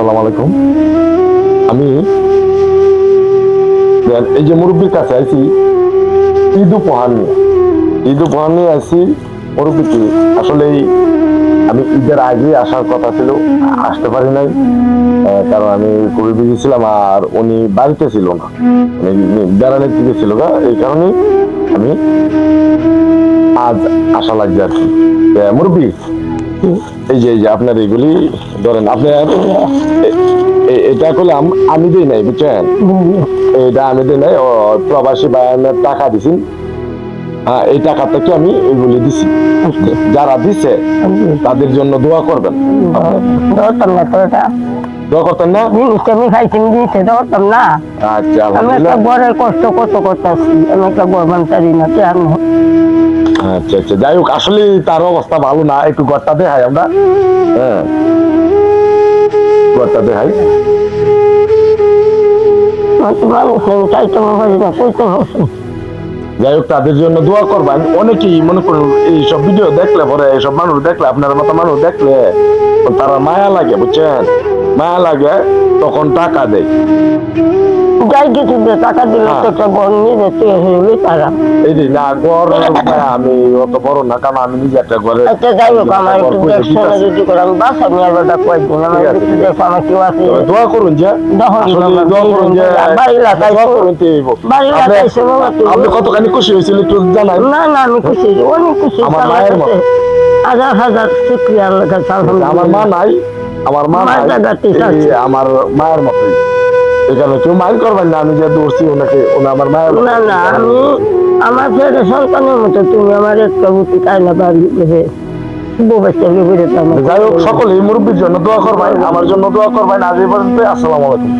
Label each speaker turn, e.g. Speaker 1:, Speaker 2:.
Speaker 1: আসসালামু আলাইকুম। আমি এই যে মুরব্বীর কাছে আইছি ঈদ উপহার নিয়ে আইছি। মুরব্বীকে আসলে আমি ঈদের আগে আসার কথা ছিল, আসতে পারি নাই, কারণ আমি খুবই বিজি ছিলাম আর উনি বাড়িতে ছিল না, বেড়ানোর দিকে ছিল না। এই কারণে আমি আজ আসা লাগবে আর কি। মুরব্বী, এই যে আপনার এগুলি ধরেন, আপনার এটা করলে আমি দিই নাই, বুঝছেন? এটা আমি দিই নাই, প্রবাসী বায়ানের টাকা দিছি। হ্যাঁ, এই টাকা থেকে আমি এগুলি দিছি। যারা দিছে তাদের জন্য দোয়া করবেন। দোয়া করতেন না?
Speaker 2: আমি খাইছি দিয়েছে ধরতাম না।
Speaker 1: আচ্ছা,
Speaker 2: আমি একটা ঘরের কষ্ট কত করতেছি, আমি একটা ঘর বানতারি না কেন।
Speaker 1: আচ্ছা আচ্ছা, যাই হোক, আসলে তার অবস্থা ভালো না। একটু ঘরটা দেখাই আমরা। হ্যাঁ, ঘরটা দেখাই। যাই হোক, তাদের জন্য দোয়া করবেন। অনেকেই মনে করুন এইসব ভিডিও দেখলে পরে, এইসব মানুষ দেখলে, আপনার মতো মানুষ দেখলে তারা মায়া লাগে, বুঝছেন? মায়া লাগে, তখন টাকা দেয়।
Speaker 2: যাই কিছু টাকা দিলে একটা ঘর নিয়ে যেতে হইলে তারা
Speaker 1: এই যে না, ঘর আমি অত বড় না, কারণ আমি নিজে একটা ঘরে।
Speaker 2: আচ্ছা, যাই হোক, আমার একটু দেখশোনা যদি করে আমি বাসা নিয়ে আলাদা কয়েকদিন আমার একটু দেখো আমার কেউ আছে।
Speaker 1: দোয়া করুন যে, দোয়া করুন যে
Speaker 2: বাড়ি এলাকায় বাড়ি এলাকায়
Speaker 1: আপনি কতখানি খুশি হয়েছিল একটু জানাই।
Speaker 2: না না, আমি খুশি, অনেক খুশি।
Speaker 1: আমার মায়ের মতো
Speaker 2: হাজার হাজার শুক্রিয়া আল্লাহ কাছে।
Speaker 1: আমার মা নাই, আমার মা নাই, আমার মায়ের মতোই। এখানে কেউ মাইন্ড করবেন না, আমি যে দৌড়ছি ওনাকে, ওনা আমার মায়ের।
Speaker 2: না না, আমি আমার ছেলে সন্তানের মতো, তুমি আমার একটা বুদ্ধি তাই না বাড়ি
Speaker 1: যাই হোক, সকলেই মুরব্বীর জন্য দোয়া করবেন, আমার জন্য দোয়া করবেন। আজ এই পর্যন্ত, আসসালামু আলাইকুম।